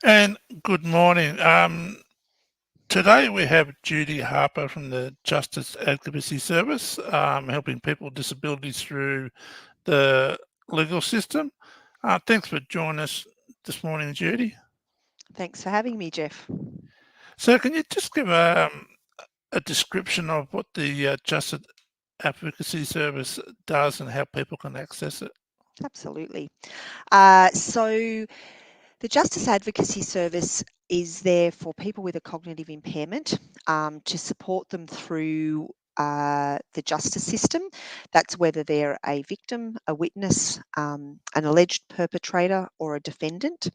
And good morning. Today we have Judy Harper from the Justice Advocacy Service, helping people with disabilities through the legal system. Thanks for joining us this morning, Judy. Thanks for having me, Jeff. So, can you just give a description of what the Justice Advocacy Service does and how people can access it? Absolutely. So, the Justice Advocacy Service is there for people with a cognitive impairment to support them through the justice system. That's whether they're a victim, a witness, an alleged perpetrator, or a defendant.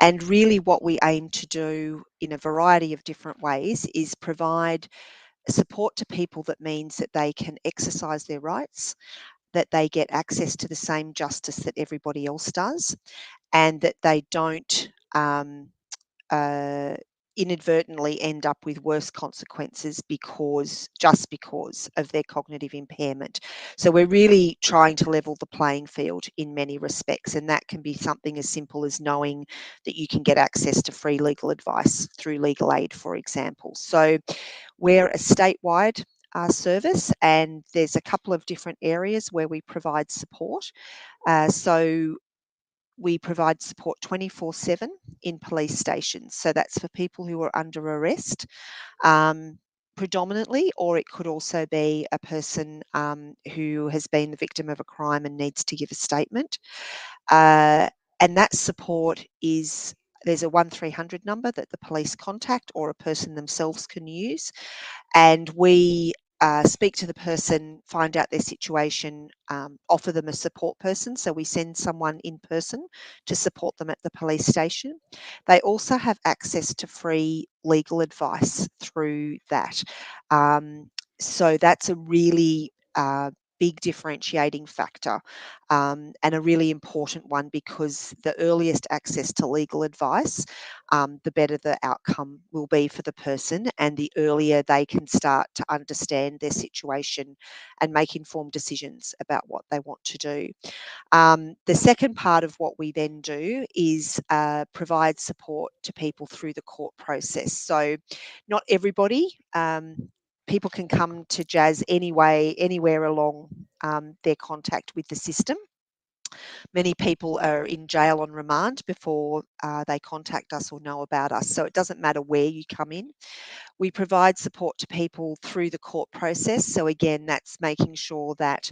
And really, what we aim to do in a variety of different ways is provide support to people that means that they can exercise their rights, that they get access to the same justice that everybody else does, and that they don't uh, inadvertently end up with worse consequences just because of their cognitive impairment. So we're really trying to level the playing field in many respects, and that can be something as simple as knowing that you can get access to free legal advice through legal aid, for example. So we're a statewide service, and there's a couple of different areas where we provide support. So we provide support 24/7 in police stations. So that's for people who are under arrest, predominantly, or it could also be a person who has been the victim of a crime and needs to give a statement. Uh, and that support is there's a 1300 number that the police contact or a person themselves can use, and we speak to the person, find out their situation, offer them a support person. So we send someone in person to support them at the police station. They also have access to free legal advice through that. So that's a really big differentiating factor, and a really important one, because the earliest access to legal advice, the better the outcome will be for the person, and the earlier they can start to understand their situation and make informed decisions about what they want to do. The second part of what we then do is provide support to people through the court process. So, not everybody. People can come to JAS anywhere along their contact with the system. Many people are in jail on remand before they contact us or know about us. So it doesn't matter where you come in. We provide support to people through the court process. So again, that's making sure that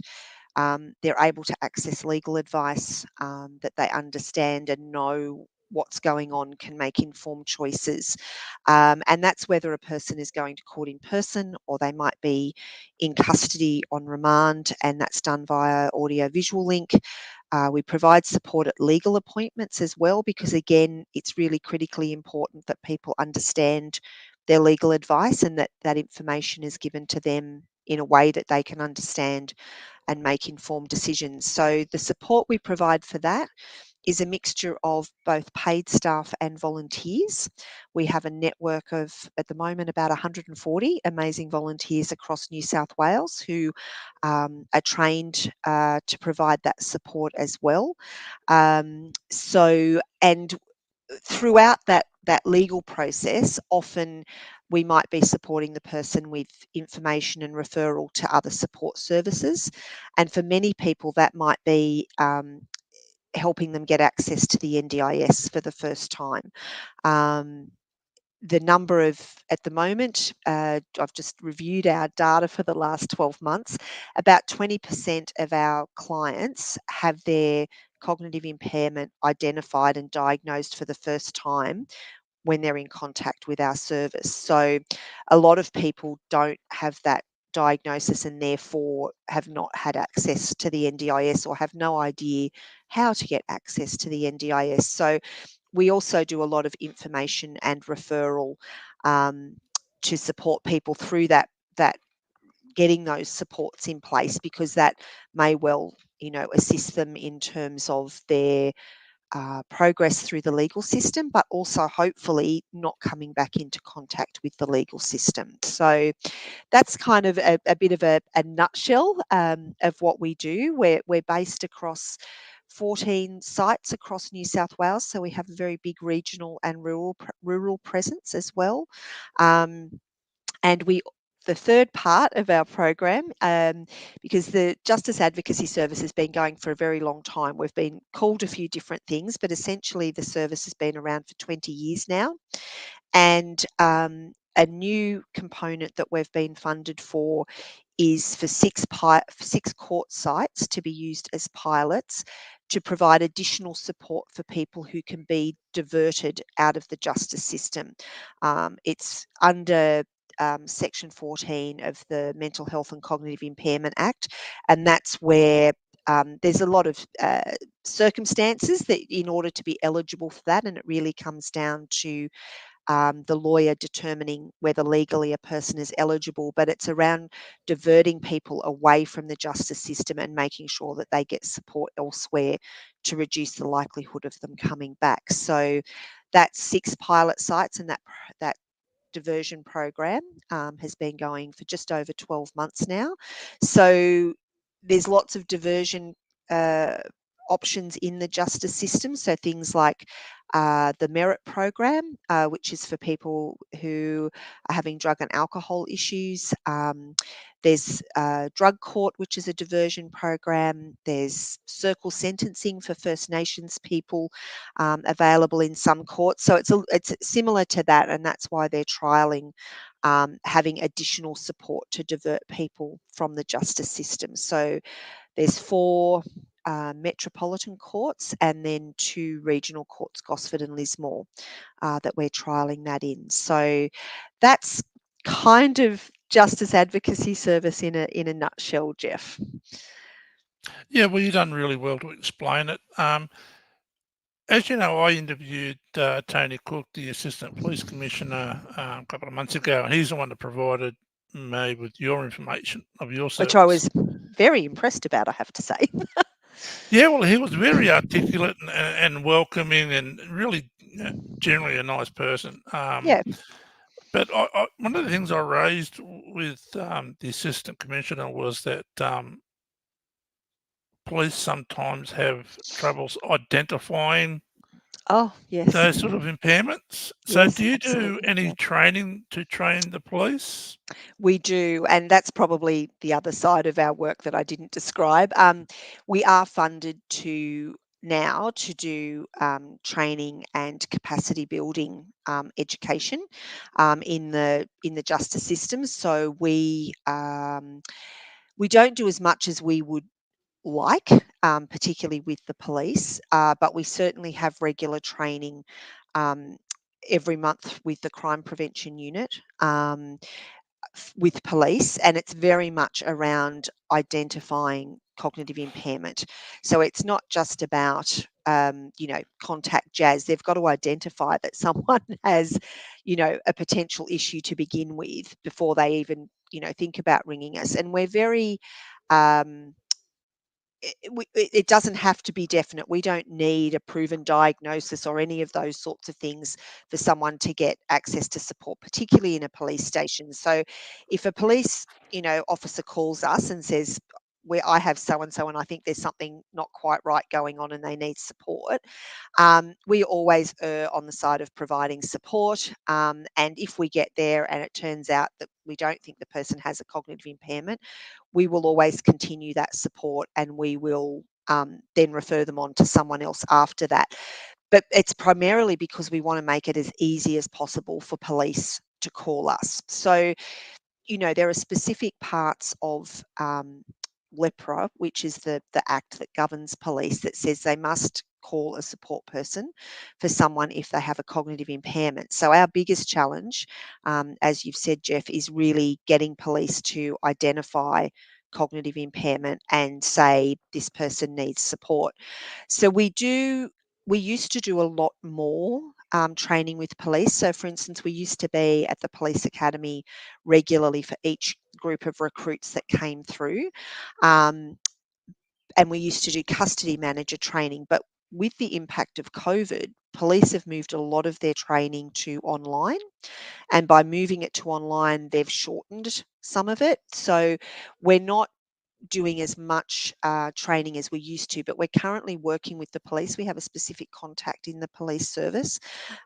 they're able to access legal advice, that they understand and know what's going on, can make informed choices. And that's whether a person is going to court in person or they might be in custody on remand, and that's done via audio visual link. We provide support at legal appointments as well, because again, it's really critically important that people understand their legal advice and that that information is given to them in a way that they can understand and make informed decisions. So the support we provide for that is a mixture of both paid staff and volunteers. We have a network of, at the moment, about 140 amazing volunteers across New South Wales who are trained to provide that support as well. And throughout that legal process, often we might be supporting the person with information and referral to other support services. And for many people, that might be helping them get access to the NDIS for the first time. Um, the number of, at the moment, I've just reviewed our data for the last 12 months, about 20% of our clients have their cognitive impairment identified and diagnosed for the first time when they're in contact with our service. So a lot of people don't have that diagnosis and therefore have not had access to the NDIS or have no idea how to get access to the NDIS. So we also do a lot of information and referral to support people through that getting those supports in place, because that may well, assist them in terms of their progress through the legal system, but also hopefully not coming back into contact with the legal system. So that's kind of a bit of a nutshell of what we do. We're based across 14 sites across New South Wales, so we have a very big regional and rural presence as well. And the third part of our program, because the Justice Advocacy Service has been going for a very long time. We've been called a few different things, but essentially the service has been around for 20 years now. And a new component that we've been funded for is for six court sites to be used as pilots to provide additional support for people who can be diverted out of the justice system. It's under Section 14 of the Mental Health and Cognitive Impairment Act, and that's where there's a lot of circumstances that in order to be eligible for that, and it really comes down to the lawyer determining whether legally a person is eligible, but it's around diverting people away from the justice system and making sure that they get support elsewhere to reduce the likelihood of them coming back. So that's 6 pilot sites, and that diversion program has been going for just over 12 months now. So there's lots of diversion options in the justice system. So things like the Merit program, which is for people who are having drug and alcohol issues. There's Drug Court, which is a diversion program. There's circle sentencing for First Nations people available in some courts. So it's similar to that, and that's why they're trialling having additional support to divert people from the justice system. So there's 4 metropolitan courts and then 2 regional courts, Gosford and Lismore, that we're trialling that in. So that's kind of Justice Advocacy Service in a nutshell, Jeff. Yeah, well, you've done really well to explain it. As you know, I interviewed Tony Cook, the Assistant Police Commissioner, a couple of months ago, and he's the one that provided me with your information of your Which I service. was very impressed about, I have to say. Yeah, well, he was very articulate and welcoming, and really generally a nice person. Yeah. But one of the things I raised with the Assistant Commissioner was that police sometimes have troubles identifying Oh, yes. those sort of impairments. So Yes, do you do absolutely. any Yeah. training to train the police? We do, and that's probably the other side of our work that I didn't describe. We are funded now to do training and capacity building education in the justice system. So we don't do as much as we would like, particularly with the police, but we certainly have regular training um, every month with the crime prevention unit. With police, and it's very much around identifying cognitive impairment. So it's not just about contact jazz. They've got to identify that someone has a potential issue to begin with before they even think about ringing us. And we're very it doesn't have to be definite. We don't need a proven diagnosis or any of those sorts of things for someone to get access to support, particularly in a police station. So if a police, officer calls us and says, where I have so and so, and I think there's something not quite right going on and they need support, we always err on the side of providing support. And if we get there and it turns out that we don't think the person has a cognitive impairment, we will always continue that support, and we will then refer them on to someone else after that. But it's primarily because we want to make it as easy as possible for police to call us. So, there are specific parts of LEPRA, which is the act that governs police, that says they must call a support person for someone if they have a cognitive impairment. So our biggest challenge, as you've said, Jeff, is really getting police to identify cognitive impairment and say this person needs support. So we used to do a lot more training with police. So, for instance, we used to be at the police academy regularly for each group of recruits that came through. Um, and we used to do custody manager training. But with the impact of COVID, police have moved a lot of their training to online. And by moving it to online, they've shortened some of it. So we're not doing as much training as we used to, but we're currently working with the police. We have a specific contact in the police service.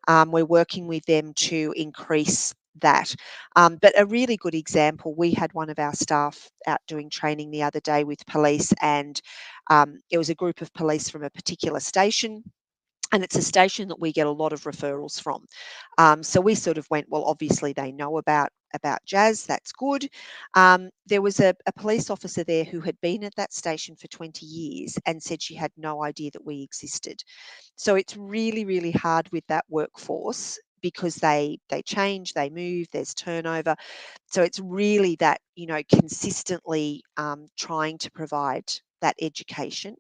We're working with them to increase that. But a really good example, we had one of our staff out doing training the other day with police, and it was a group of police from a particular station. And it's a station that we get a lot of referrals from. So we sort of went, well, obviously they know about jazz. That's good. There was a police officer there who had been at that station for 20 years and said she had no idea that we existed. So it's really, really hard with that workforce because they change, they move, there's turnover. So it's really that, consistently trying to provide that education,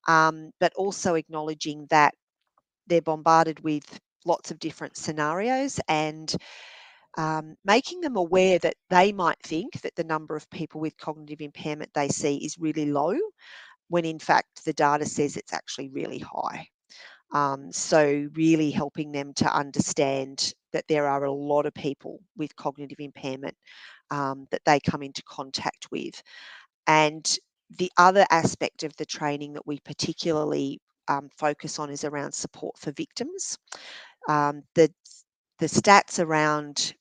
but also acknowledging that they're bombarded with lots of different scenarios, and making them aware that they might think that the number of people with cognitive impairment they see is really low, when in fact the data says it's actually really high. So really helping them to understand that there are a lot of people with cognitive impairment that they come into contact with. And the other aspect of the training that we particularly focus on is around support for victims. The stats around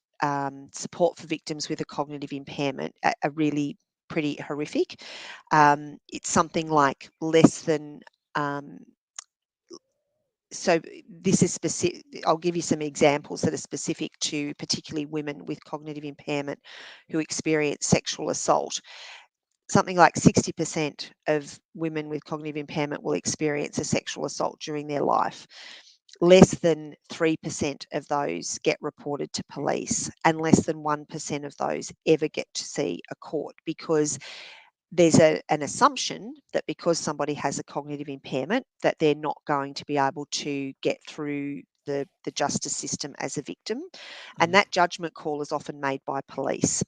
support for victims with a cognitive impairment are really pretty horrific. It's something like less than so this is specific. I'll give you some examples that are specific to particularly women with cognitive impairment who experience sexual assault. Something like 60% of women with cognitive impairment will experience a sexual assault during their life. Less than 3% of those get reported to police, and less than 1% of those ever get to see a court, because there's an assumption that because somebody has a cognitive impairment that they're not going to be able to get through the justice system as a victim. And that judgment call is often made by police.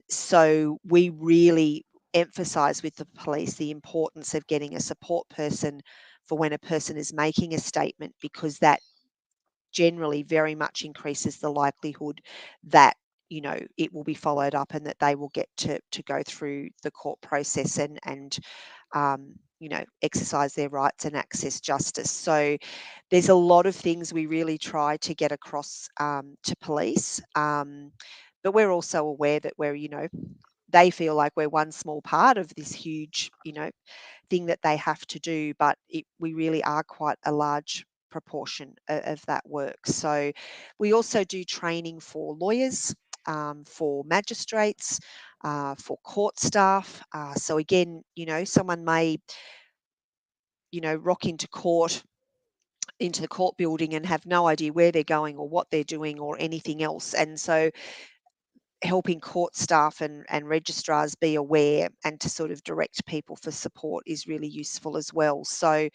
So we really emphasise with the police the importance of getting a support person for when a person is making a statement, because that generally very much increases the likelihood that it will be followed up and that they will get to go through the court process and exercise their rights and access justice. So there's a lot of things we really try to get across to police, but we're also aware that they feel like we're one small part of this huge thing that they have to do, but we really are quite a large proportion of that work. So we also do training for lawyers, for magistrates, for court staff. So again, someone may, rock into the court building and have no idea where they're going or what they're doing or anything else. And so helping court staff and registrars be aware and to sort of direct people for support is really useful as well. So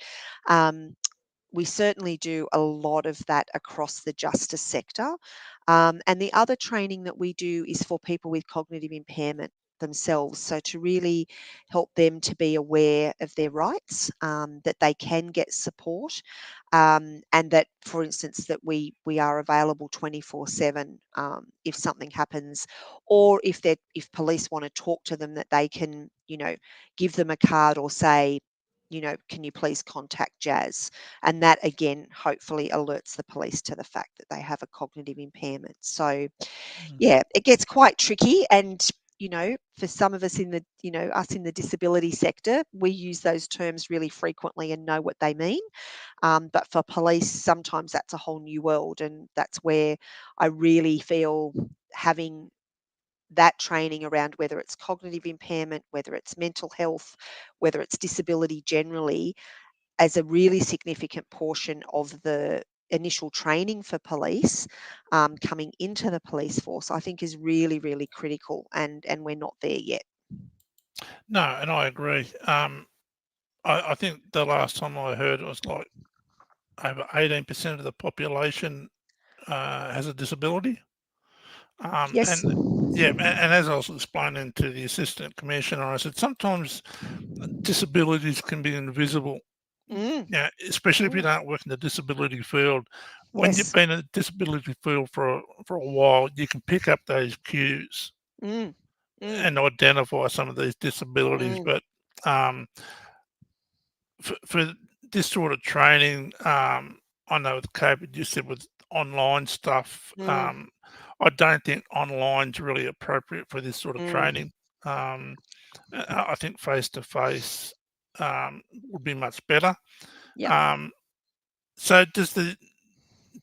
we certainly do a lot of that across the justice sector. And the other training that we do is for people with cognitive impairment themselves. So to really help them to be aware of their rights, that they can get support, and that, for instance, that we are available 24/7 if something happens, or if police want to talk to them, that they can give them a card or say, can you please contact Jazz? And that again, hopefully alerts the police to the fact that they have a cognitive impairment. So yeah, it gets quite tricky. And, for some of us us in the disability sector, we use those terms really frequently and know what they mean. But for police, sometimes that's a whole new world. And that's where I really feel having that training around whether it's cognitive impairment, whether it's mental health, whether it's disability generally, as a really significant portion of the initial training for police coming into the police force, I think is really, really critical, and we're not there yet. No, and I agree. I think the last time I heard it was like over 18% of the population has a disability. Yes. And yeah, and as I was explaining to the assistant commissioner, I said sometimes disabilities can be invisible. Mm, Yeah, especially if you mm, don't work in the disability field. When you've yes. been in the disability field for a while, you can pick up those cues. Mm, Mm, and identify some of these disabilities. mm, But um, for this sort of training, I know with COVID, you said with online stuff, mm, I don't think online's really appropriate for this sort of mm. training. I think face to face would be much better. Yep. Um, so does the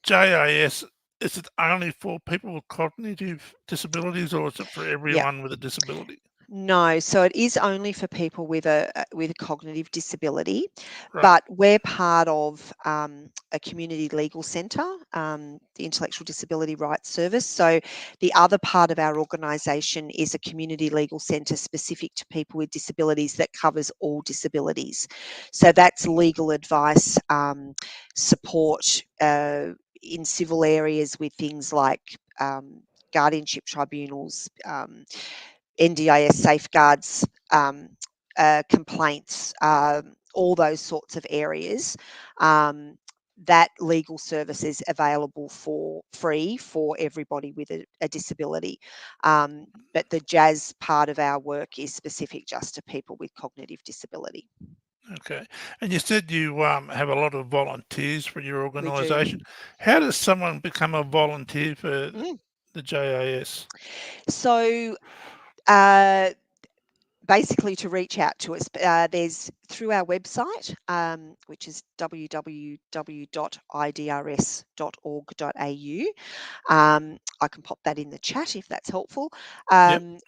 JAS, is it only for people with cognitive disabilities, or is it for Yep. everyone with a disability? No, so it is only for people with a cognitive disability, Right. but we're part of a community legal centre, the Intellectual Disability Rights Service. So the other part of our organisation is a community legal centre specific to people with disabilities that covers all disabilities. So that's legal advice, support in civil areas with things like guardianship tribunals. NDIS safeguards, complaints, all those sorts of areas. That legal service is available for free for everybody with a disability. But the JAS part of our work is specific just to people with cognitive disability. Okay. And you said you have a lot of volunteers for your We organisation. do. How does someone become a volunteer for Mm. the JAS? So, uh, basically to reach out to us. There's through our website, which is www.idrs.org.au. I can pop that in the chat if that's helpful. Yep.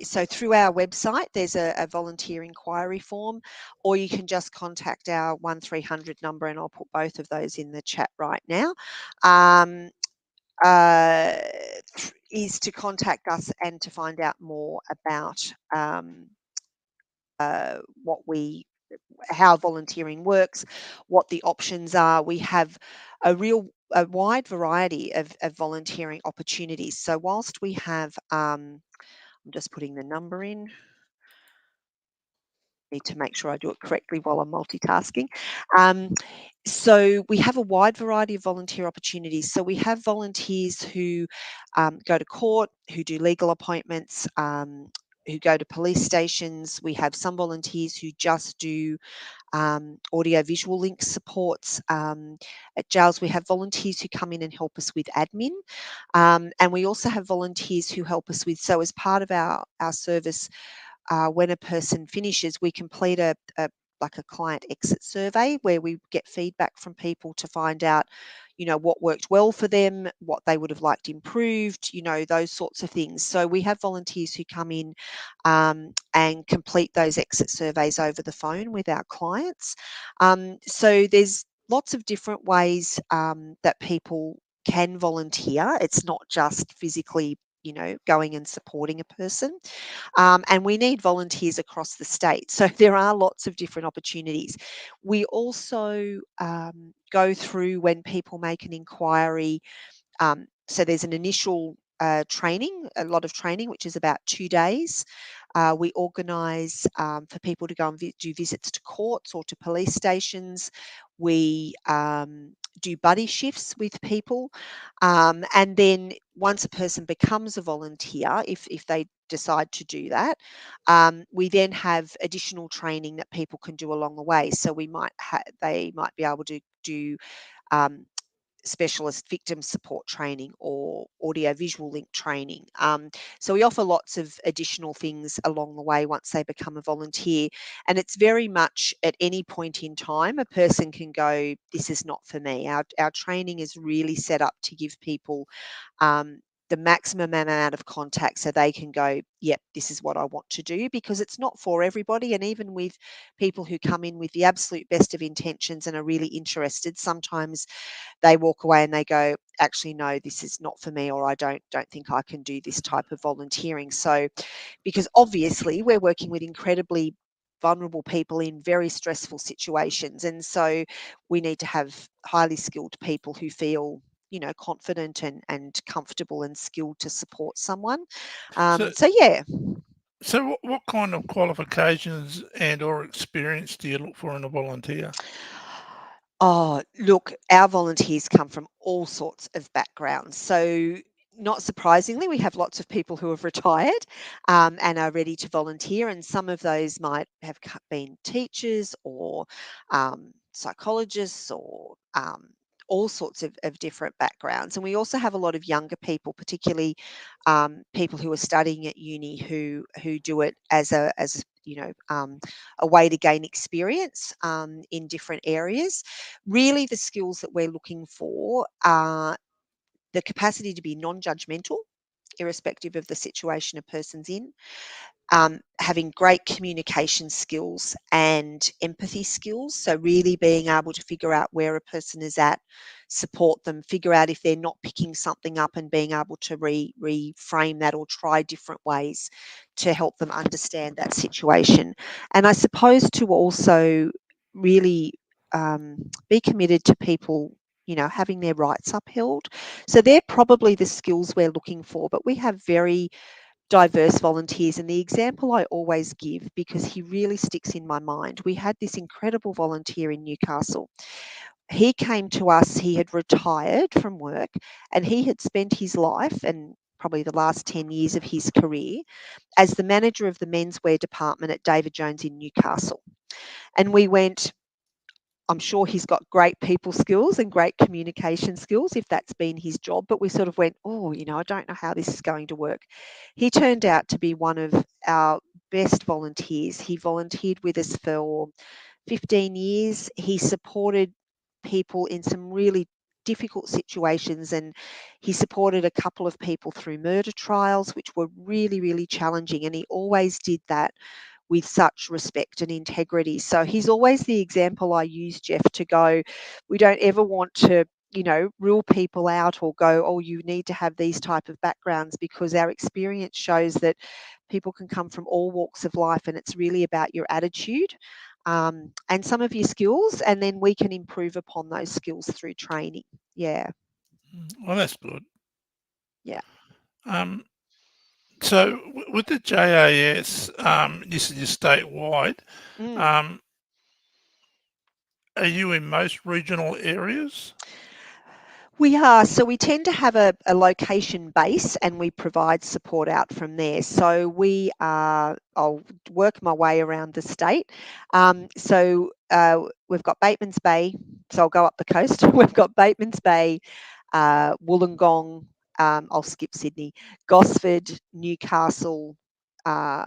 So through our website, there's a volunteer inquiry form, or you can just contact our 1300 number, and I'll put both of those in the chat right now. Um, uh, is to contact us and to find out more about what we how volunteering works, what the options are. We have a wide variety of volunteering opportunities. So whilst we have, I'm just putting the number in. Need to make sure I do it correctly while I'm multitasking. Um, so we have a wide variety of volunteer opportunities. So we have volunteers who go to court, who do legal appointments, who go to police stations. We have some volunteers who just do audio-visual link supports. At jails, we have volunteers who come in and help us with admin. And we also have volunteers who help us with, so as part of our service, when a person finishes, we complete like a client exit survey where we get feedback from people to find out, what worked well for them, what they would have liked improved, those sorts of things. So we have volunteers who come in and complete those exit surveys over the phone with our clients. So there's lots of different ways that people can volunteer. It's not just physically, going and supporting a person. And we need volunteers across the state. So there are lots of different opportunities. We also go through when people make an inquiry. So there's an initial training, a lot of training, which is about 2 days. We organise for people to go and do visits to courts or to police stations. We do buddy shifts with people. And then once a person becomes a volunteer, if they decide to do that, we then have additional training that people can do along the way. So they might be able to do um, specialist victim support training or audio visual link training. So we offer lots of additional things along the way once they become a volunteer. And it's very much at any point in time, a person can go, this is not for me. Our training is really set up to give people the maximum amount of contact so they can go, yep, this is what I want to do, because it's not for everybody. And even with people who come in with the absolute best of intentions and are really interested, sometimes they walk away and they go, actually, no, this is not for me, or I don't think I can do this type of volunteering. So because obviously we're working with incredibly vulnerable people in very stressful situations, and so we need to have highly skilled people who feel, confident and comfortable and skilled to support someone. So, So yeah. so what kind of qualifications and or experience do you look for in a volunteer? Oh, look, our volunteers come from all sorts of backgrounds. So not surprisingly, we have lots of people who have retired and are ready to volunteer, and some of those might have been teachers or psychologists or all sorts of different backgrounds. And we also have a lot of younger people, particularly people who are studying at uni who do it as a way to gain experience in different areas. Really, the skills that we're looking for are the capacity to be non-judgmental, irrespective of the situation a person's in, having great communication skills and empathy skills. So, really being able to figure out where a person is at, support them, figure out if they're not picking something up, and being able to reframe that or try different ways to help them understand that situation. And I suppose to also really be committed to people, having their rights upheld. So they're probably the skills we're looking for, but we have very diverse volunteers. And the example I always give, because he really sticks in my mind, we had this incredible volunteer in Newcastle. He came to us, he had retired from work, and he had spent his life and probably the last 10 years of his career as the manager of the menswear department at David Jones in Newcastle. And we went, I'm sure he's got great people skills and great communication skills if that's been his job, but we sort of went, oh, I don't know how this is going to work. He turned out to be one of our best volunteers. He volunteered with us for 15 years. He supported people in some really difficult situations, and he supported a couple of people through murder trials, which were really, really challenging. And he always did that with such respect and integrity. So he's always the example I use, Jeff, to go, we don't ever want to, rule people out or go, oh, you need to have these type of backgrounds, because our experience shows that people can come from all walks of life, and it's really about your attitude and some of your skills, and then we can improve upon those skills through training. Yeah. Well, that's good. Yeah. Um, so with the JAS, this is statewide. Mm. Um, are you in most regional areas? We are. So we tend to have a location base, and we provide support out from there. So I'll work my way around the state. We've got Bateman's Bay. So I'll go up the coast. We've got Bateman's Bay, Wollongong. I'll skip Sydney, Gosford, Newcastle, uh,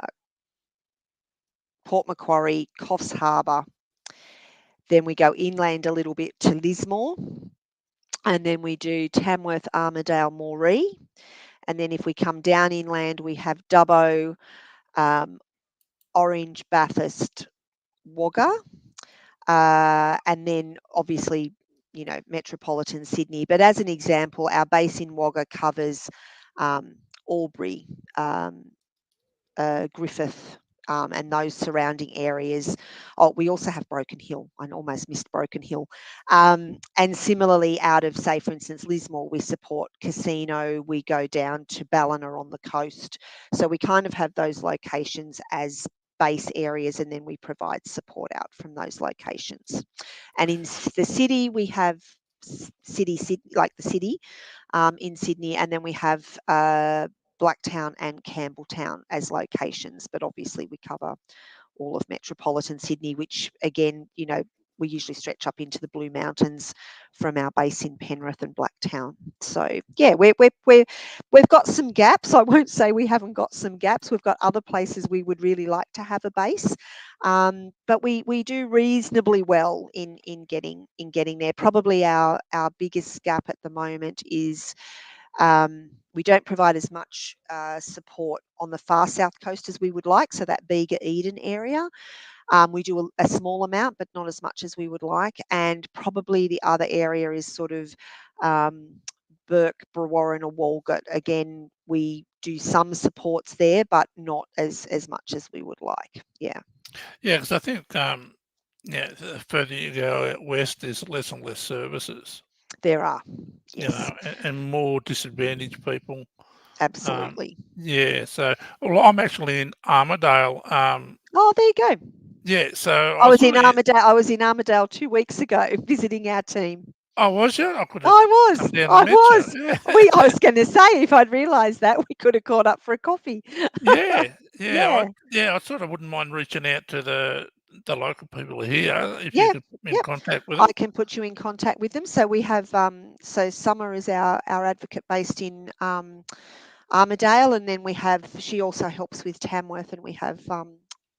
Port Macquarie, Coffs Harbour. Then we go inland a little bit to Lismore, and then we do Tamworth, Armidale, Moree. And then if we come down inland, we have Dubbo, um, Orange, Bathurst, Wagga, and then obviously, metropolitan Sydney. But as an example, our base in Wagga covers Albury, Griffith, and those surrounding areas. Oh, we also have Broken Hill. I almost missed Broken Hill. And similarly, out of, say, for instance, Lismore, we support Casino. We go down to Ballina on the coast. So we kind of have those locations as base areas, and then we provide support out from those locations. And in the city, we have city, like the city in Sydney, and then we have Blacktown and Campbelltown as locations, but obviously we cover all of metropolitan Sydney, which again, we usually stretch up into the Blue Mountains from our base in Penrith and Blacktown. So yeah, we've got some gaps. I won't say we haven't got some gaps. We've got other places we would really like to have a base, but we do reasonably well in getting there. Probably our biggest gap at the moment is we don't provide as much support on the far south coast as we would like, so that Bega Eden area. We do a small amount, but not as much as we would like. And probably the other area is sort of Burke, Brewarrina, or Walgett. Again, we do some supports there, but not as much as we would like. Yeah. Yeah, because I think the further you go out west, there's less and less services. There are. You Yes, know, and more disadvantaged people. absolutely. Yeah, so well, I'm actually in Armidale. Oh, there you go. Yeah, so I I was in sort of Armidale. I was in Armidale 2 weeks ago visiting our team. Oh, was you? I could have I come was. down and I met you. was. I was going to say, if I'd realised that, we could have caught up for a coffee. Yeah, Yeah. yeah. I sort of wouldn't mind reaching out to the local people here if you Yeah. could put me in Yep. contact with I them. can put you in contact with them. So we have, so Summer is our advocate based in Armidale, and then we have, she also helps with Tamworth, and we have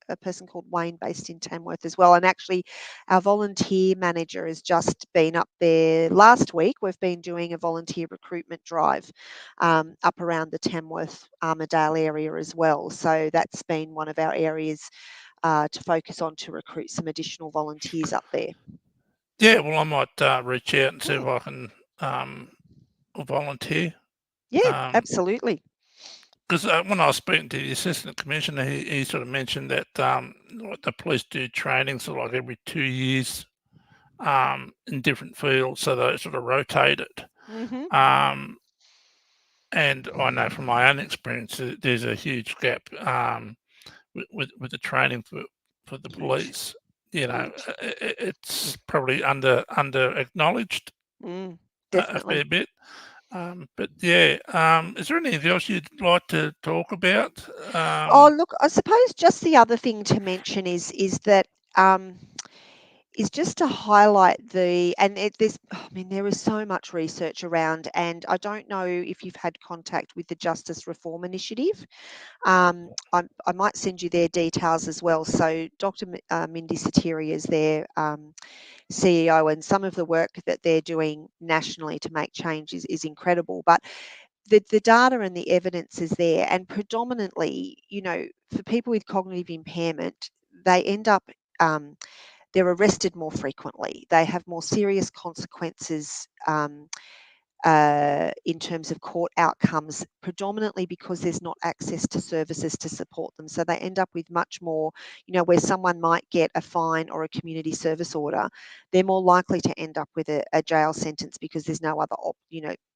a person called Wayne based in Tamworth as well. And actually, our volunteer manager has just been up there last week. We've been doing a volunteer recruitment drive up around the Tamworth Armidale area as well. So that's been one of our areas to focus on to recruit some additional volunteers up there. Yeah, well, I might reach out and see if Hmm. I can volunteer. Yeah, Um, absolutely. Because when I was speaking to the assistant commissioner, he sort of mentioned that what the police do training sort of like every 2 years in different fields, so they sort of rotate it. Hmm. Um, and I know from my own experience that there's a huge gap with the training for the Huge, police. You know, huge. it's probably under acknowledged Mm, a definitely. fair bit. But yeah, is there anything else you'd like to talk about? Oh, look, I suppose just the other thing to mention is that um, is just to highlight and there's, I mean, there is so much research around, and I don't know if you've had contact with the Justice Reform Initiative. I might send you their details as well. So Dr. Mindy Satiri is their CEO, and some of the work that they're doing nationally to make change is incredible. But the data and the evidence is there, and predominantly, for people with cognitive impairment, they end up they're arrested more frequently. They have more serious consequences in terms of court outcomes, predominantly because there's not access to services to support them. So they end up with much more, where someone might get a fine or a community service order, they're more likely to end up with a jail sentence because there's no other,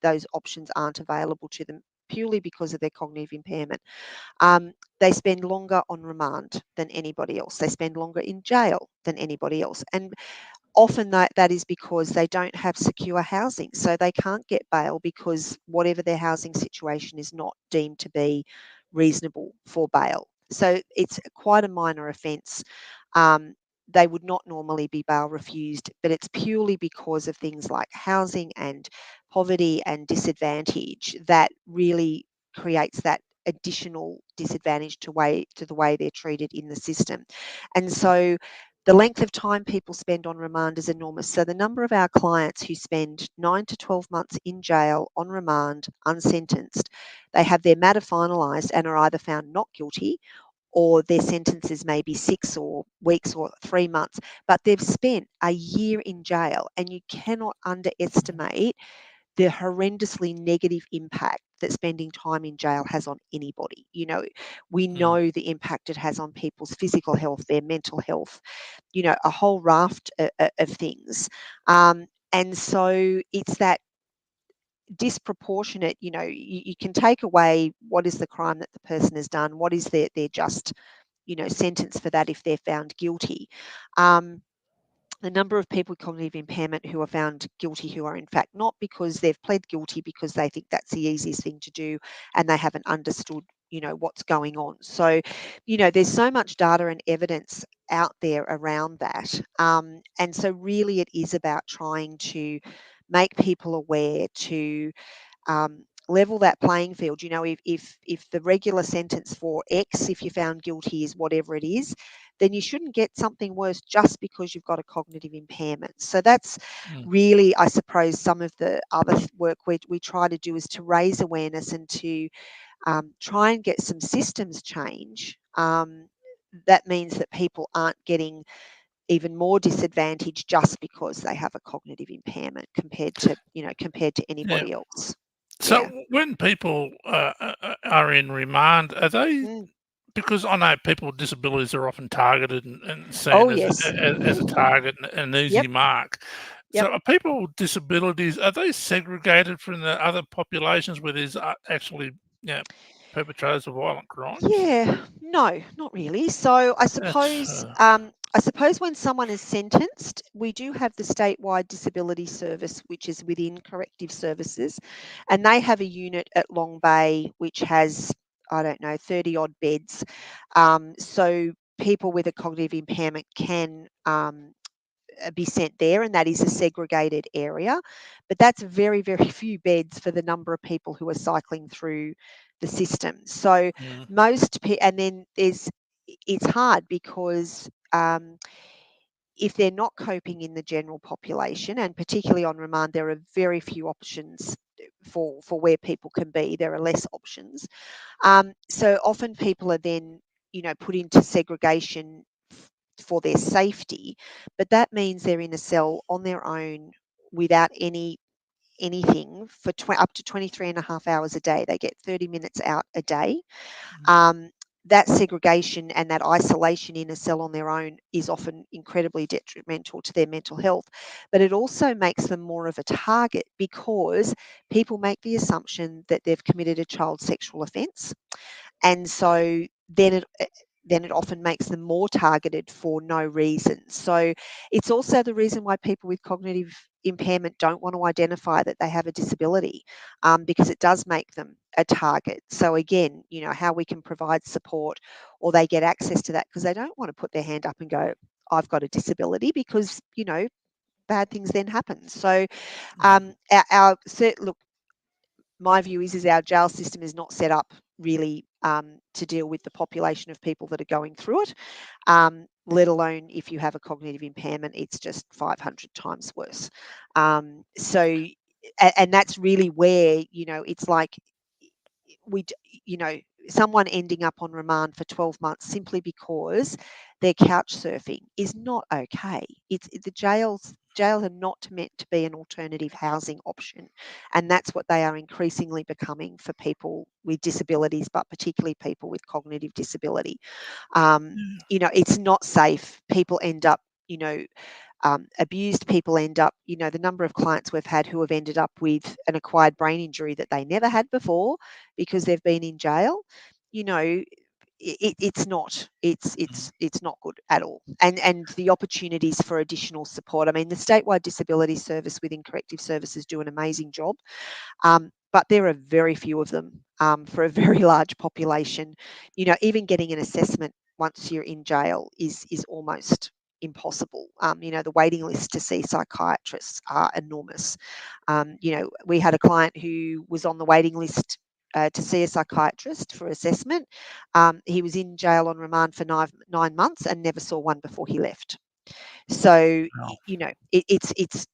those options aren't available to them purely because of their cognitive impairment. They spend longer on remand than anybody else. They spend longer in jail than anybody else. And often that is because they don't have secure housing. So they can't get bail because whatever their housing situation is not deemed to be reasonable for bail. So it's quite a minor offence. Um, they would not normally be bail refused, but it's purely because of things like housing and poverty and disadvantage that really creates that additional disadvantage to the way they're treated in the system. And so the length of time people spend on remand is enormous. So the number of our clients who spend 9 to 12 months in jail on remand, unsentenced, they have their matter finalised and are either found not guilty, or their sentences may be 6 or weeks or 3 months, but they've spent a year in jail, and you cannot underestimate the horrendously negative impact that spending time in jail has on anybody. We Mm. know the impact it has on people's physical health, their mental health, a whole raft of things. And so it's that disproportionate, you can take away what is the crime that the person has done, what is their just, sentence for that if they're found guilty. Um, the number of people with cognitive impairment who are found guilty who are in fact not, because they've pled guilty because they think that's the easiest thing to do and they haven't understood what's going on. So there's so much data and evidence out there around that, and so really it is about trying to make people aware, to level that playing field. If the regular sentence for X, if you're found guilty, is whatever it is, then you shouldn't get something worse just because you've got a cognitive impairment. So that's Mm. really, I suppose, some of the other work we try to do is to raise awareness and to try and get some systems change. That means that people aren't getting even more disadvantaged just because they have a cognitive impairment compared to Yeah. anybody else. So Yeah. when people are in remand, are they? Mm. Because I know people with disabilities are often targeted and Oh, seen yes. as a target and an Yep. easy mark. Yep. So are people with disabilities, are they segregated from the other populations where there's actually, you know, perpetrators of violent crimes? Yeah. No, not really. So I That's suppose I suppose when someone is sentenced, we do have the statewide disability service, which is within corrective services, and they have a unit at Long Bay which has, I don't know, 30 odd beds. So people with a cognitive impairment can be sent there, and that is a segregated area. But that's very, very few beds for the number of people who are cycling through the system. So Mm, and then it's hard because if they're not coping in the general population, and particularly on remand, there are very few options for where people can be. There are less options. So often people are then, put into segregation for their safety, but that means they're in a cell on their own without anything for up to 23 and a half hours a day. They get 30 minutes out a day. mm, um, that segregation and that isolation in a cell on their own is often incredibly detrimental to their mental health. But it also makes them more of a target because people make the assumption that they've committed a child sexual offence. And so then it often makes them more targeted for no reason. So it's also the reason why people with cognitive impairment don't want to identify that they have a disability, because it does make them a target. So again, how we can provide support, or they get access to that because they don't want to put their hand up and go, I've got a disability, because bad things then happen. So mm, look, my view is our jail system is not set up really to deal with the population of people that are going through it, let alone if you have a cognitive impairment, it's just 500 times worse. And that's really where, it's like we, you know, someone ending up on remand for 12 months simply because they're couch surfing is not okay. It's the jails are not meant to be an alternative housing option, and that's what they are increasingly becoming for people with disabilities, but particularly people with cognitive disability. yeah, It's not safe. People end up, abused. People end up, the number of clients we've had who have ended up with an acquired brain injury that they never had before because they've been in jail. You know, it's not mm, it's not good at all. And the opportunities for additional support, I mean, the statewide disability service within corrective services do an amazing job, but there are very few of them for a very large population. Even getting an assessment once you're in jail is almost impossible. The waiting lists to see psychiatrists are enormous. We had a client who was on the waiting list to see a psychiatrist for assessment. He was in jail on remand for 9 months and never saw one before he left. So, wow, it's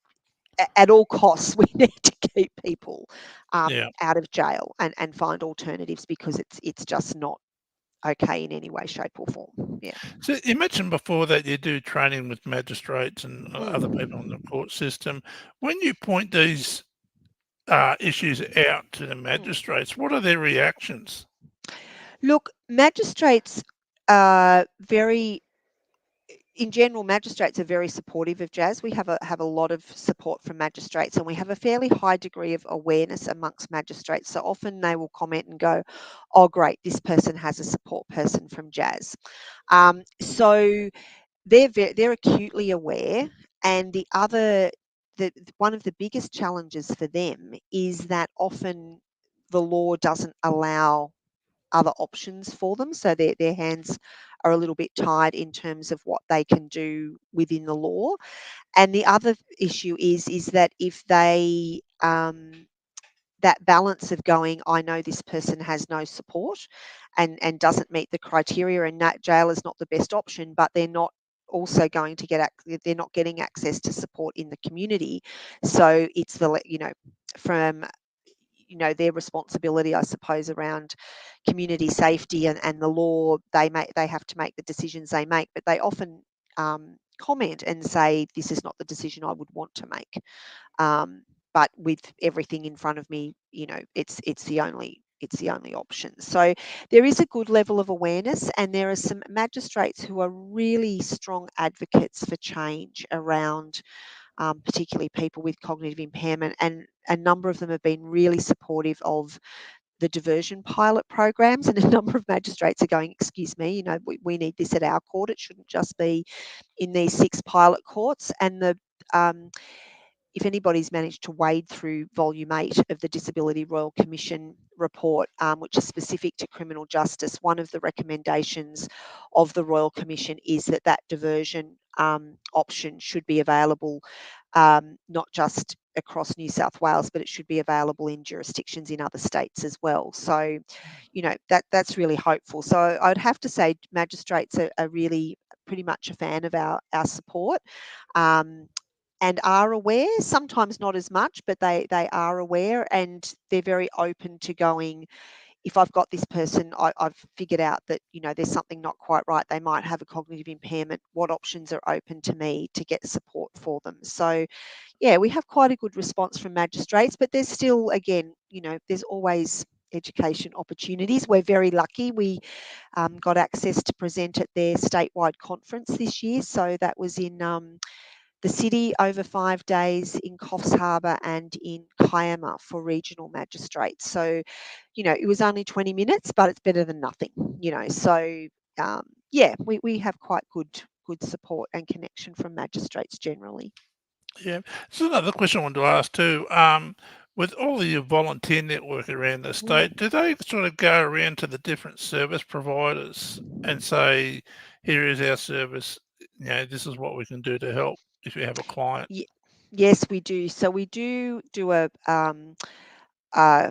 at all costs, we need to keep people yeah. out of jail and find alternatives, because it's just not okay in any way, shape, or form. Yeah. So you mentioned before that you do training with magistrates and other people in the Mm. court system. When you point these issues out to the Mm. magistrates, what are their reactions? Look, magistrates are very in general, magistrates are very supportive of jazz. We have a lot of support from magistrates, and we have a fairly high degree of awareness amongst magistrates. So often they will comment and go, "Oh, great, this person has a support person from jazz." So they're acutely aware. And one of the biggest challenges for them is that often the law doesn't allow other options for them. So their hands are a little bit tied in terms of what they can do within the law. And the other issue is that if they that balance of going, I know this person has no support and doesn't meet the criteria, and that jail is not the best option, but they're not also going to they're not getting access to support in the community. So it's from their responsibility, I suppose, around community safety and the law. They have to make the decisions they make, but they often comment and say, this is not the decision I would want to make. But with everything in front of me, it's the only option. So there is a good level of awareness, and there are some magistrates who are really strong advocates for change around particularly people with cognitive impairment, and a number of them have been really supportive of the diversion pilot programs, and a number of magistrates are going, excuse me, you know, we need this at our court. It shouldn't just be in these 6 pilot courts. And if anybody's managed to wade through volume 8 of the Disability Royal Commission report, which is specific to criminal justice, one of the recommendations of the Royal Commission is that that diversion option should be available not just across New South Wales, but it should be available in jurisdictions in other states as well. So, you know, that's really hopeful. So I'd have to say magistrates are really pretty much a fan of our support. And are aware, sometimes not as much, but they are aware, and they're very open to going, if I've got this person, I've figured out that, you know, there's something not quite right, they might have a cognitive impairment, what options are open to me to get support for them? So, yeah, we have quite a good response from magistrates, but there's still, again, you know, there's always education opportunities. We're very lucky. We got access to present at their statewide conference this year. So that was in the city over 5 days, in Coffs Harbour and in Kiama for regional magistrates. So, you know, it was only 20 minutes, but it's better than nothing, you know. So, yeah, we have quite good support and connection from magistrates generally. Yeah. So another question I wanted to ask too. With all of your volunteer network around the state, do they sort of go around to the different service providers and say, "Here is our service. You know, this is what we can do to help if you have a client." Yes, we do. So we do a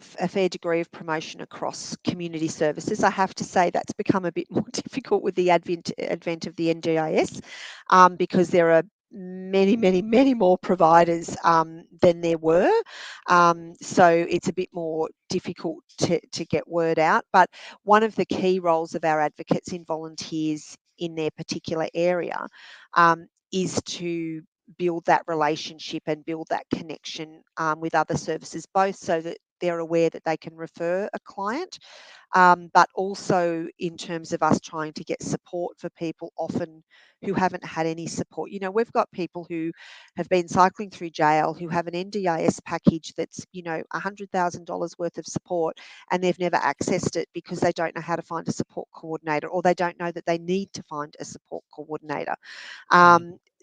fair degree of promotion across community services. I have to say that's become a bit more difficult with the advent of the NDIS, because there are many more providers than there were. So it's a bit more difficult to get word out. But one of the key roles of our advocates in volunteers in their particular area is to build that relationship and build that connection with other services, both so that they're aware that they can refer a client, but also in terms of us trying to get support for people often who haven't had any support. You know, we've got people who have been cycling through jail who have an NDIS package that's, you know, $100,000 worth of support, and they've never accessed it because they don't know how to find a support coordinator, or they don't know that they need to find a support coordinator.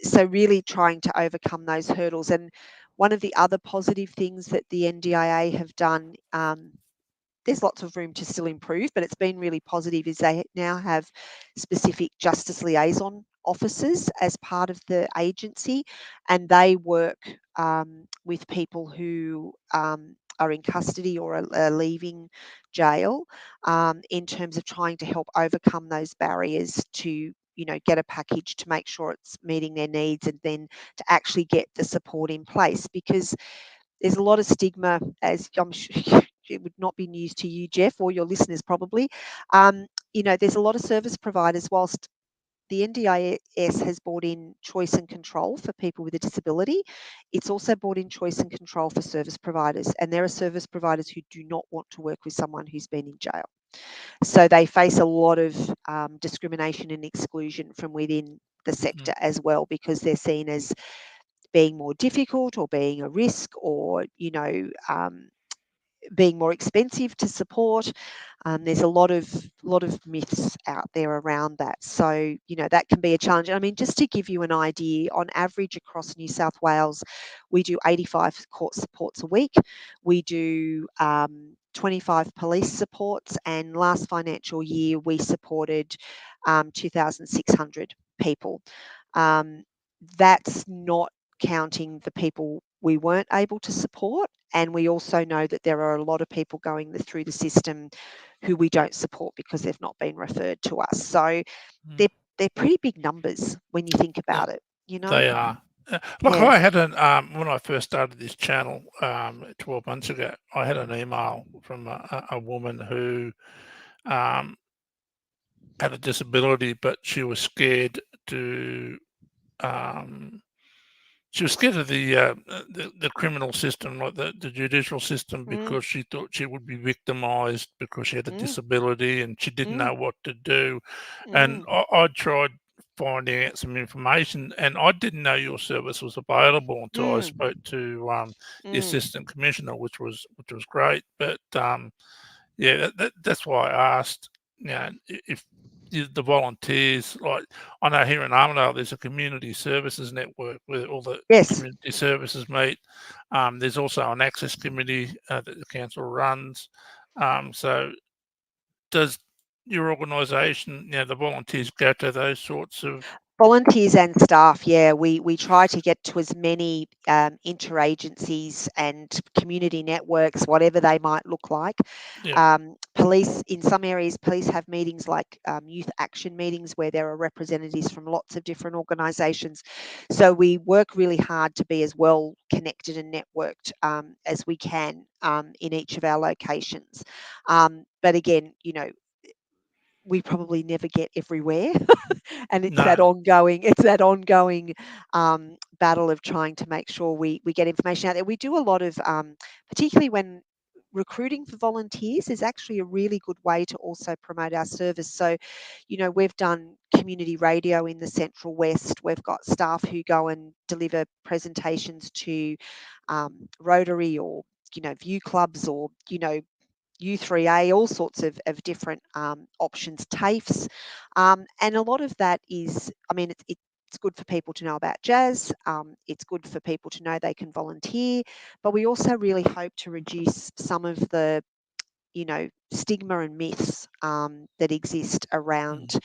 So really trying to overcome those hurdles. And one of the other positive things that the NDIA have done, there's lots of room to still improve, but it's been really positive, is they now have specific justice liaison officers as part of the agency, and they work with people who are in custody or are leaving jail, in terms of trying to help overcome those barriers to, you know, get a package to make sure it's meeting their needs, and then to actually get the support in place. Because there's a lot of stigma, as I'm sure it would not be news to you, Jeff, or your listeners probably. You know, there's a lot of service providers, whilst the NDIS has brought in choice and control for people with a disability, it's also brought in choice and control for service providers. And there are service providers who do not want to work with someone who's been in jail. So they face a lot of discrimination and exclusion from within the sector as well, because they're seen as being more difficult, or being a risk, or, you know, being more expensive to support. There's a lot of myths out there around that. So, you know, that can be a challenge. I mean, just to give you an idea, on average across New South Wales, we do 85 court supports a week. We do 25 police supports, and last financial year we supported 2,600 people. That's not counting the people we weren't able to support. And we also know that there are a lot of people going through the system who we don't support because they've not been referred to us. So they're pretty big numbers when you think Yeah, about it, you know? they are. Look, Yeah. I had when I first started this channel 12 months ago, I had an email from a woman who had a disability, but um, she was scared of the criminal system, like the judicial system, Mm, because she thought she would be victimized because she had a mm, disability and she didn't mm, know what to do. And mm, I tried finding out some information, and I didn't know your service was available until I mm, spoke to the mm, assistant commissioner, which was great. But Yeah, that's why I asked, if the volunteers, like I know here in Armidale, there's a community services network where all the Yes. community services meet. There's also an access committee that the council runs. So does your organisation, the volunteers go to those sorts of? Volunteers and staff, yeah, we try to get to as many interagencies and community networks, whatever they might look like. Yeah, Police, in some areas, police have meetings like youth action meetings where there are representatives from lots of different organisations. So we work really hard to be as well connected and networked as we can in each of our locations. But again, we probably never get everywhere. And no, it's that ongoing battle of trying to make sure we get information out there. We do a lot of particularly when recruiting for volunteers is actually a really good way to also promote our service. So we've done community radio in the Central West. We've got staff who go and deliver presentations to Rotary or View clubs or U3A, all sorts of different options, TAFEs. And a lot of that is, I mean, it's good for people to know about jazz. It's good for people to know they can volunteer. But we also really hope to reduce some of the, stigma and myths that exist around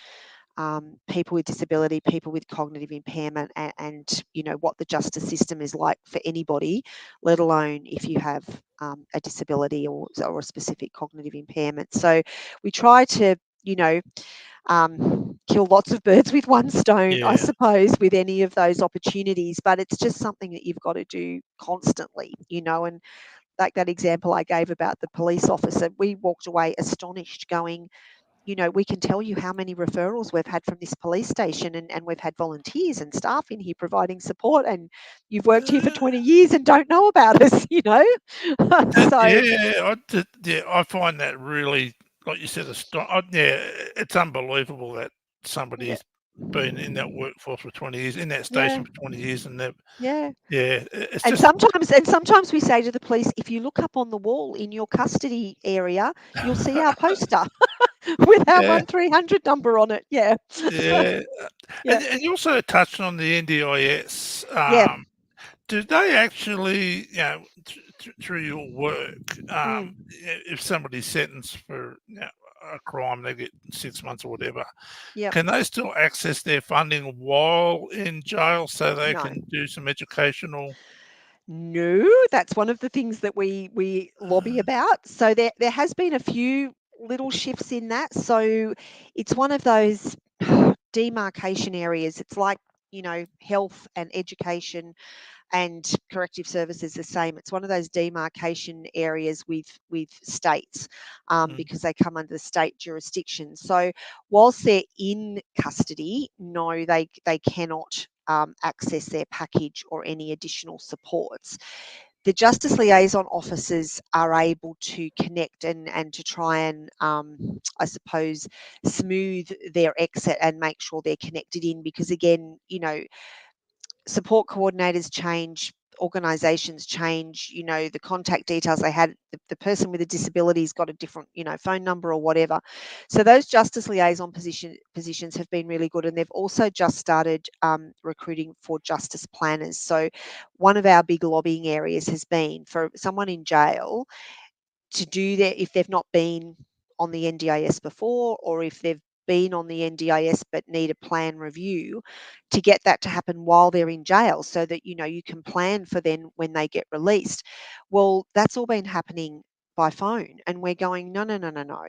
mm, people with disability, people with cognitive impairment, and what the justice system is like for anybody, let alone if you have a disability or a specific cognitive impairment. So we try to, kill lots of birds with one stone, I yeah, suppose, with any of those opportunities. But it's just something that you've got to do constantly, and like that example I gave about the police officer, we walked away astonished, going, we can tell you how many referrals we've had from this police station, and we've had volunteers and staff in here providing support, and you've worked here for 20 years and don't know about us, So, I find that really, like you said, it's unbelievable that yeah, somebody's been in that workforce for 20 years, in that yeah, station for 20 years, and they've, yeah. it's And just, sometimes we say to the police, if you look up on the wall in your custody area, you'll see our poster with our yeah, 1300 number on it. Yeah. yeah. Yeah. And you also touched on the NDIS. Yeah. Do they actually, through your work, Mm, if somebody's sentenced for a crime, they get 6 months or whatever, yep. can they still access their funding while in jail so they No. can do some educational? No, that's one of the things that we lobby about. So there has been a few little shifts in that. So it's one of those demarcation areas. It's like, health and education and corrective services the same. It's one of those demarcation areas with states Mm, because they come under the state jurisdiction. So whilst they're in custody, no, they cannot access their package or any additional supports. The justice liaison officers are able to connect and to try and, I suppose, smooth their exit and make sure they're connected in, because again, support coordinators change, organizations change, the contact details they had, the person with a disability's got a different, phone number or whatever. So those justice liaison positions have been really good, and they've also just started recruiting for justice planners. So one of our big lobbying areas has been for someone in jail to do that if they've not been on the NDIS before, or if they've been on the NDIS but need a plan review, to get that to happen while they're in jail so that you can plan for then when they get released. Well, that's all been happening by phone, and we're going, no, no, no, no, no.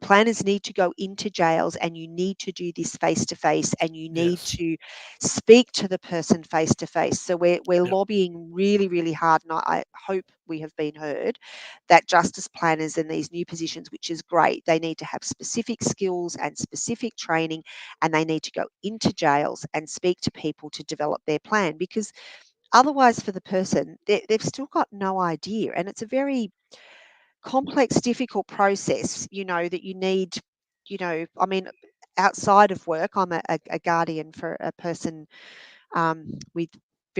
Planners need to go into jails, and you need to do this face to face, and you need yes. to speak to the person face to face. So we're Yep. lobbying really, really hard, and I hope we have been heard, that justice planners in these new positions, which is great, they need to have specific skills and specific training, and they need to go into jails and speak to people to develop their plan, because otherwise for the person, they've still got no idea, and it's a very complex, difficult process, that you need, I mean, outside of work, I'm a guardian for a person with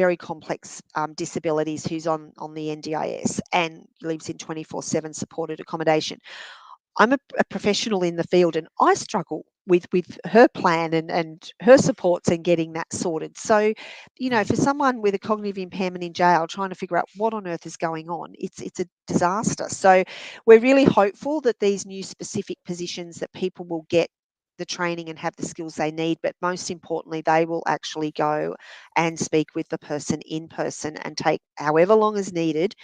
very complex disabilities who's on the NDIS and lives in 24/7 supported accommodation. I'm a professional in the field, and I struggle with her plan and her supports and getting that sorted. So, for someone with a cognitive impairment in jail, trying to figure out what on earth is going on, it's a disaster. So, we're really hopeful that these new specific positions that people will get the training and have the skills they need, but most importantly, they will actually go and speak with the person in person and take however long is needed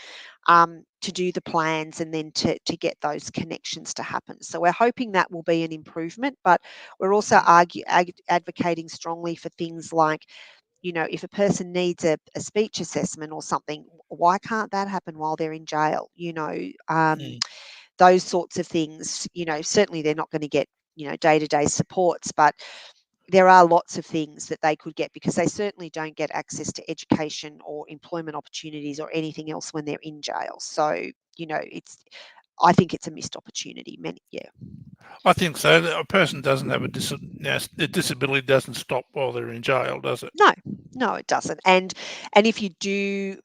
to do the plans and then to get those connections to happen. So we're hoping that will be an improvement, but we're also advocating strongly for things like, if a person needs a speech assessment or something, why can't that happen while they're in jail? Those sorts of things, certainly they're not going to get, day-to-day supports, but there are lots of things that they could get because they certainly don't get access to education or employment opportunities or anything else when they're in jail. So, I think it's a missed opportunity. Yeah. I think so. A person doesn't have a disability doesn't stop while they're in jail, does it? No, it doesn't. And if you do,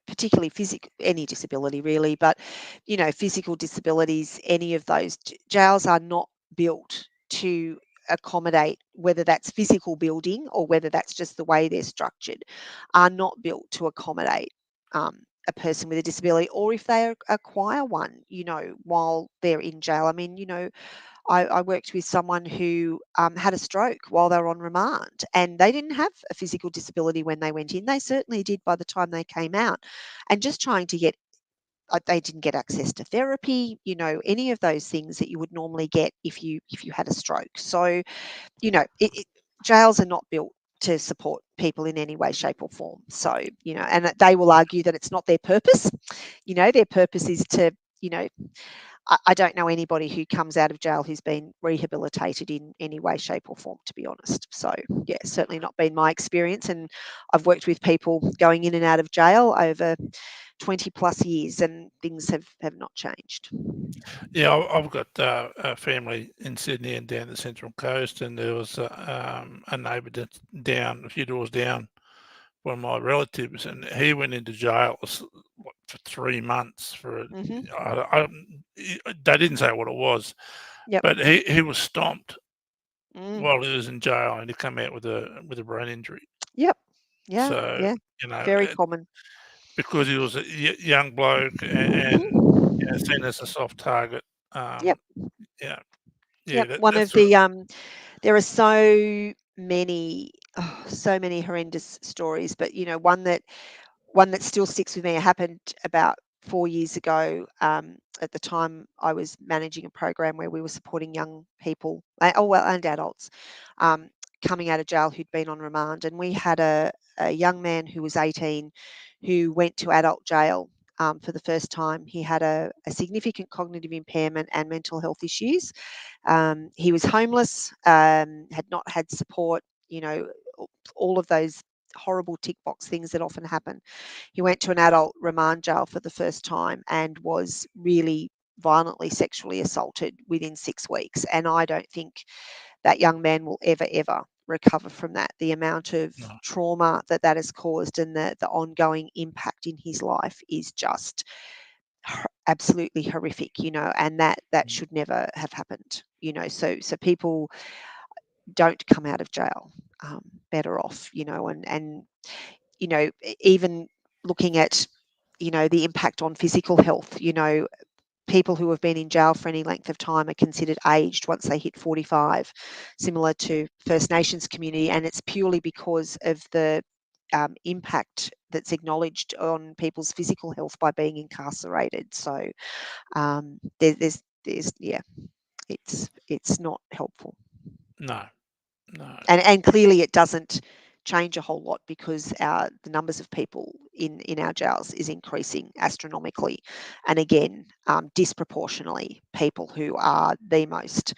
particularly physical, any disability really, but physical disabilities, any of those jails are not built to accommodate, whether that's physical building or whether that's just the way they're structured, are not built to accommodate a person with a disability, or if they acquire one, while they're in jail. I mean, I worked with someone who had a stroke while they were on remand, and they didn't have a physical disability when they went in. They certainly did by the time they came out. And just trying to get, they didn't get access to therapy, any of those things that you would normally get if you had a stroke. So, jails are not built to support people in any way, shape, or form. So, and they will argue that it's not their purpose. Their purpose is to, I don't know anybody who comes out of jail who's been rehabilitated in any way, shape, or form, to be honest. So, yeah, certainly not been my experience. And I've worked with people going in and out of jail over 20 plus years, and things have not changed. Yeah, I've got a family in Sydney and down the Central Coast, and there was a neighbour that's down a few doors down, one of my relatives, and he went into jail for 3 months for. Hmm. They didn't say what it was, Yep. but he was stomped Mm. while he was in jail, and he come out with a brain injury. Yep. Yeah. So Yeah. you know, Very common. because he was a young bloke and Hmm. seen as a soft target. Yep. Yeah, yeah, Yep. One that's of sort of. the there are so many horrendous stories, but one that still sticks with me. It happened about 4 years ago. At the time, I was managing a program where we were supporting young people, and adults, um, coming out of jail who'd been on remand. And we had a young man who was 18 who went to adult jail for the first time. He had a significant cognitive impairment and mental health issues. He was homeless, had not had support, all of those horrible tick box things that often happen. He went to an adult remand jail for the first time and was really violently sexually assaulted within 6 weeks. And I don't think that young man will ever recover from that. The amount of No, trauma that has caused and the ongoing impact in his life is just absolutely horrific, and that mm, should never have happened. So people don't come out of jail better off, and even looking at the impact on physical health. People who have been in jail for any length of time are considered aged once they hit 45, similar to First Nations community, and it's purely because of the impact that's acknowledged on people's physical health by being incarcerated. So there's yeah, it's not helpful. no, no, And clearly it doesn't change a whole lot because the numbers of people in our jails is increasing astronomically, and again, disproportionately people who are the most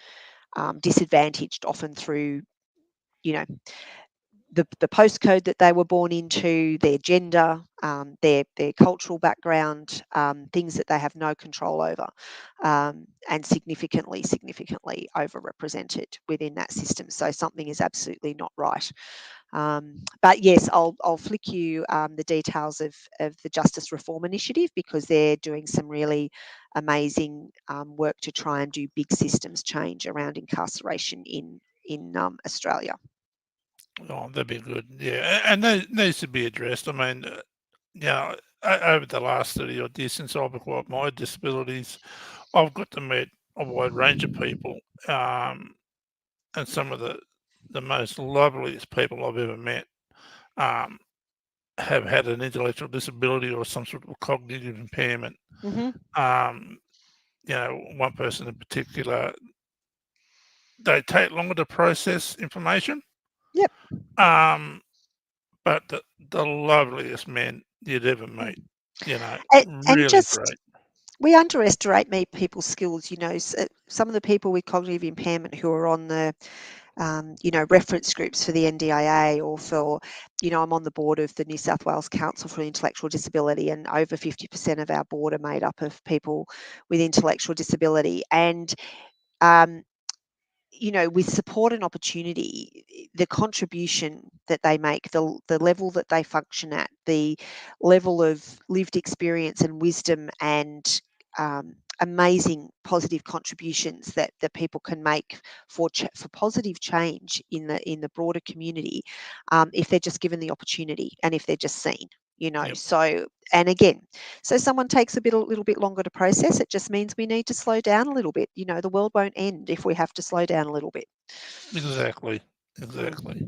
disadvantaged, often through you know the postcode that they were born into, their gender, their cultural background, things that they have no control over, and significantly overrepresented within that system. So something is absolutely not right But yes, I'll flick you the details of the Justice Reform Initiative, because they're doing some really amazing work to try and do big systems change around incarceration in Australia. Oh, that'd be good. Yeah, and that needs to be addressed. I mean, yeah, over the last 30 odd years since I've acquired my disabilities, I've got to meet a wide range of people, and some of the most loveliest people I've ever met um, have had an intellectual disability or some sort of cognitive impairment. Hmm. Um, one person in particular, they take longer to process information, Yep. um, but the loveliest men you'd ever meet. And Really just great. we underestimate people's skills. Some of the people with cognitive impairment who are on the reference groups for the NDIA, or for, I'm on the board of the New South Wales Council for Intellectual Disability, and over 50% of our board are made up of people with intellectual disability. And um, with support and opportunity, the contribution that they make, the level that they function at, the level of lived experience and wisdom, and amazing positive contributions that people can make for positive change in the broader community, if they're just given the opportunity and if they're just seen. Yep, So, and again, so someone takes a little bit longer to process, it just means we need to slow down a little bit. The world won't end if we have to slow down a little bit. exactly, Mm. exactly.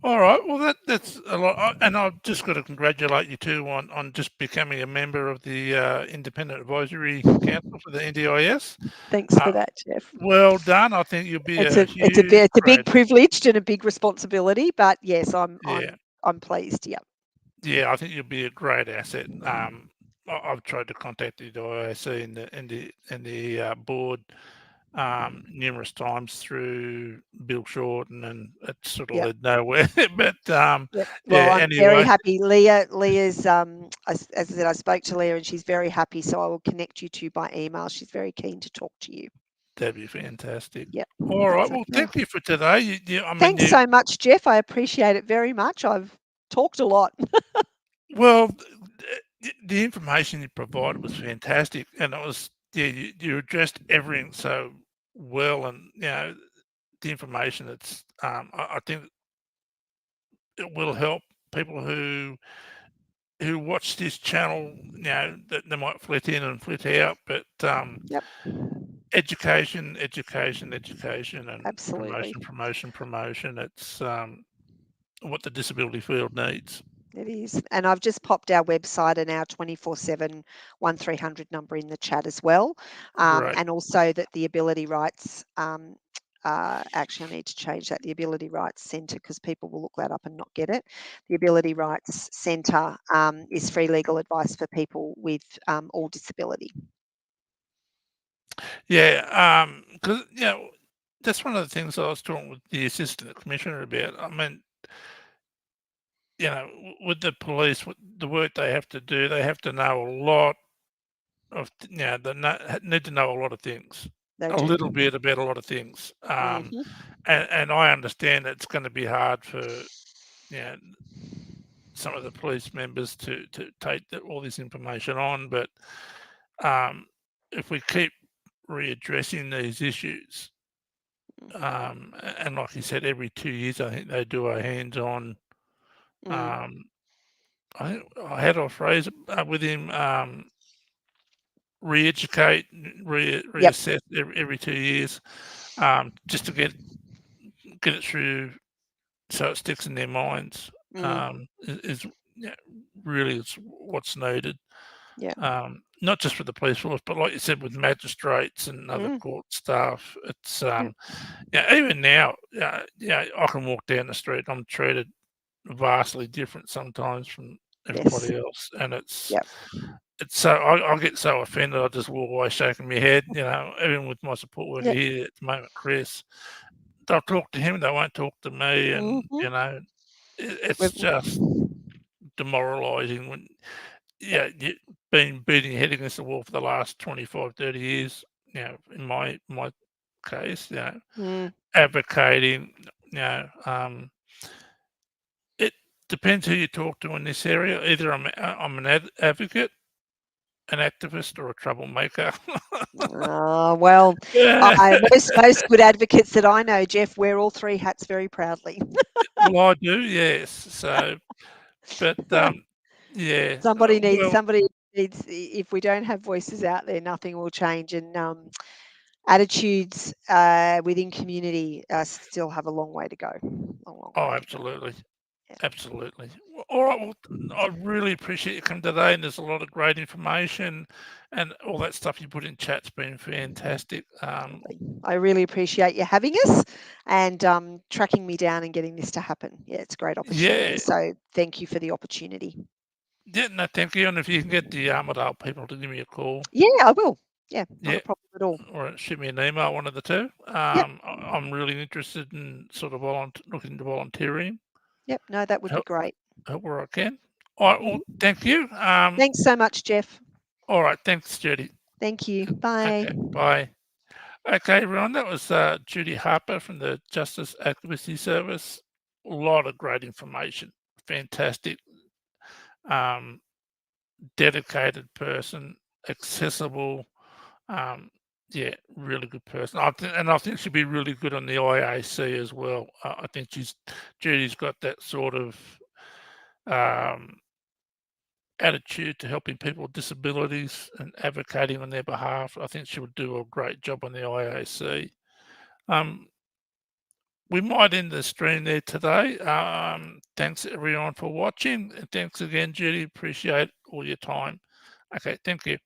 All right. Well, that's a lot, and I've just got to congratulate you too on just becoming a member of the Independent Advisory Council for the NDIS. Thanks for Uh, that, Jeff. well done. I think you'll be It's a a it's a huge it's a big great. privilege and a big responsibility, but yes, I'm Yeah, I'm I'm pleased. Yeah. yeah. I think you'll be a great asset. I've tried to contact the IAC and the board numerous times through Bill Shorten, and it sort of Yep. led nowhere. But Yep. Well, yeah. I'm very Anyway, happy. Leah's as I said, I spoke to Leah and she's very happy. So I will connect you two by email. She's very keen to talk to you. that'd be fantastic. Yep. All right. That's Well, okay. thank you for today. I mean, Thanks so much, Jeff. I appreciate it very much. I've talked a lot. well, the information you provided was fantastic, and it was, yeah, you addressed everything so well, and the information that's, I think it will help people who watch this channel. That they might flit in and flit out, but Yep. education, education, education, and Absolutely. promotion, promotion, promotion. It's what the disability field needs. It is. And I've just popped our website and our 24/7 1300 number in the chat as well. Great. And also that the Ability Rights, actually, I need to change that, the Ability Rights Centre, because people will look that up and not get it. The Ability Rights Centre is free legal advice for people with all disability. Yeah, because that's one of the things I was talking with the assistant commissioner about. I mean, with the police, with the work they have to do, they have to know a lot of, need to know a lot of things, They a do. little bit about a lot of things. Hmm. And I understand it's going to be hard for, you know, some of the police members to take all this information on, but um, if we keep readdressing these issues, and like you said, every 2 years, I think they do a hands-on. Mm. Um, I think I had a phrase with him, re-educate, Yep. reassess every 2 years, just to get it through so it sticks in their minds. Mm. Is yeah, really is what's needed. Yeah. Not just for the police force, but like you said, with magistrates and other Mm. court staff, it's Yep. even now, I can walk down the street. I'm treated vastly different sometimes from Yes. everybody else, and Yep. it's so I get so offended. I just walk away shaking my head. Even with my support worker Yep. here at the moment, Chris, they'll talk to him. They won't talk to me, and Hmm. it's just demoralising when you've been beating your head against the wall for the last 25, 30 years. In my case, Mm. advocating, you know, um, depends who you talk to in this area. Either I'm an advocate, an activist, or a troublemaker. Well, Yeah. most good advocates that I know, Jeff, wear all three hats very proudly. Well, I do, yes. So, but yeah. Well, Somebody needs. If we don't have voices out there, nothing will change. And attitudes within community still have a long way to go. Long oh, way to go. absolutely. Yeah. Absolutely. All right. Well, I really appreciate you coming today, and there's a lot of great information, and all that stuff you put in chat's been fantastic. I really appreciate you having us and tracking me down and getting this to happen. Yeah, it's a great opportunity. Yeah. So thank you for the opportunity. Yeah. No, thank you. And if you can get the Armidale people to give me a call, Yeah, I will. Yeah, not yeah, a problem at all. or shoot me an email, one of the two. Yep. I'm really interested in sort of looking into volunteering, Yep. No, that would be help, great. help where I can. All right. Well, Mhm. thank you. Thanks so much, Jeff. All right. Thanks, Judy. Thank you. Bye. Okay. Bye. Okay, everyone, that was Judy Harper from the Justice Advocacy Service. A lot of great information. Fantastic, um, dedicated person, accessible. Yeah, really good person. I think she'd be really good on the IAC as well. I think Judy's got that sort of um, attitude to helping people with disabilities and advocating on their behalf. I think she would do a great job on the IAC. We might end the stream there today. Thanks everyone for watching. And thanks again, Judy. Appreciate all your time. Okay, thank you.